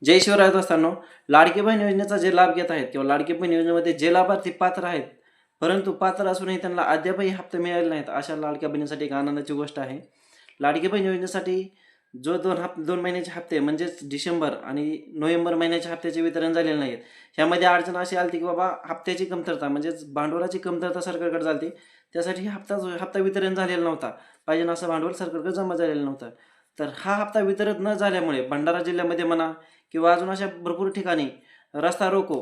जय शिवराय दोस्तांनो, लाडकी बहीण योजनेचा जे लाभ घेत आहेत किंवा लाडकी बहीण योजनेमध्ये जे लाभार्थी पात्र आहेत, परंतु पात्र असूनही त्यांना अद्यापही हप्ते मिळाले नाहीत, अशा लाडक्या बहिणीसाठी एक आनंदाची गोष्ट आहे. लाडकी बहीण योजनेसाठी जो 2 महिन्याचे हप्ते म्हणजेच डिसेंबर आणि नोव्हेंबर महिन्याच्या हप्त्याचे वितरण झालेले नाहीत. ह्यामध्ये अडचण अशी आली की बाबा हप्त्याची कमतरता म्हणजेच भांडवलाची कमतरता सरकारकडे झाली. त्यासाठी हप्ता वितरण झालेला नव्हता. पाहिजे असं भांडवल सरकारकडे जमा झालेलं नव्हतं. तर हा हप्ता वितरित न झाल्यामुळे भंडारा जिल्ह्यामध्ये म्हणा किंवा अजून अशा भरपूर ठिकाणी रस्ता रोको,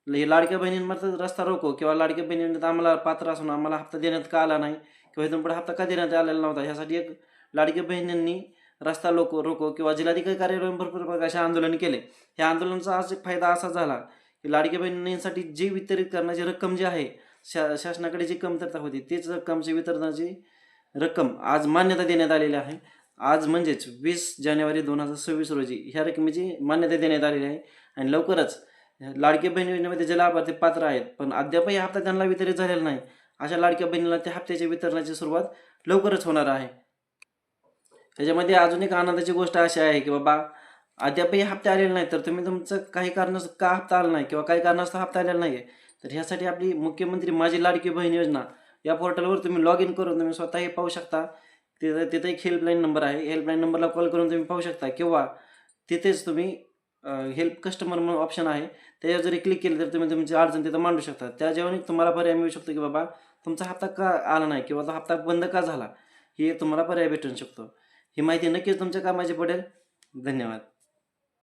लाडक्या बहिणींमार्फत रस्ता रोको किंवा लाडक्या बहिणींना आम्हाला पात्र असून आम्हाला हप्ता देण्यात का आला नाही किंवा इथून पुढे हप्ता का देण्यात आलेला नव्हता, ह्यासाठी एक लाडक्या बहिणींनी रस्ता रोको किंवा जिल्हाधिकारी कार्यालयावर भरपूर प्रकारचे आंदोलन केले. ह्या आंदोलनाचा आज एक फायदा असा झाला की लाडक्या बहिणींसाठी जी वितरित करण्याची रक्कम जी आहे, शासनाकडे जी कमतरता होती तीच रक्कमची वितरणाची रक्कम आज मान्यता देण्यात आलेली आहे. आज म्हणजेच 20 जानेवारी 2026 रोजी ह्या रकमेची मान्यता देण्यात आलेली आहे आणि लवकरच लाडकी बहीण योजनेमध्ये जे लाभार्थी पात्र आहेत पण अद्यापही हप्ता त्यांना वितरित झालेला नाही, अशा लाडक्या बहिणीला त्या हप्त्याच्या वितरणाची सुरुवात लवकरच होणार आहे. त्याच्यामध्ये अजून एक आनंदाची गोष्ट अशी आहे की बाबा अद्यापही हप्ते आलेले नाही, तर तुम्ही तुमचं काही कारणास्तव का हप्ता आला नाही किंवा काही कारणास्तव हप्ता आलेला नाही आहे, तर ह्यासाठी आपली मुख्यमंत्री माझी लाडकी बहीण योजना या पोर्टलवर तुम्ही लॉग इन करून तुम्ही स्वतःही पाहू शकता. तिथं एक हेल्पलाईन नंबर आहे. हेल्पलाईन नंबरला कॉल करून तुम्ही पाहू शकता किंवा तिथेच तुम्ही हेल्प कस्टमर म्हणून ऑप्शन आहे, त्याच्यावर जरी क्लिक केलं तर तुम्ही तुमची अडचण तिथं मांडू शकता. त्याच्यावर तुम्हाला पर्याय मिळू शकतो की बाबा तुमचा हप्ता का आला नाही किंवा तो हप्ता बंद का झाला, हे तुम्हाला पर्याय भेटू शकतो. ही माहिती नक्कीच तुमच्या कामाची पडेल. धन्यवाद.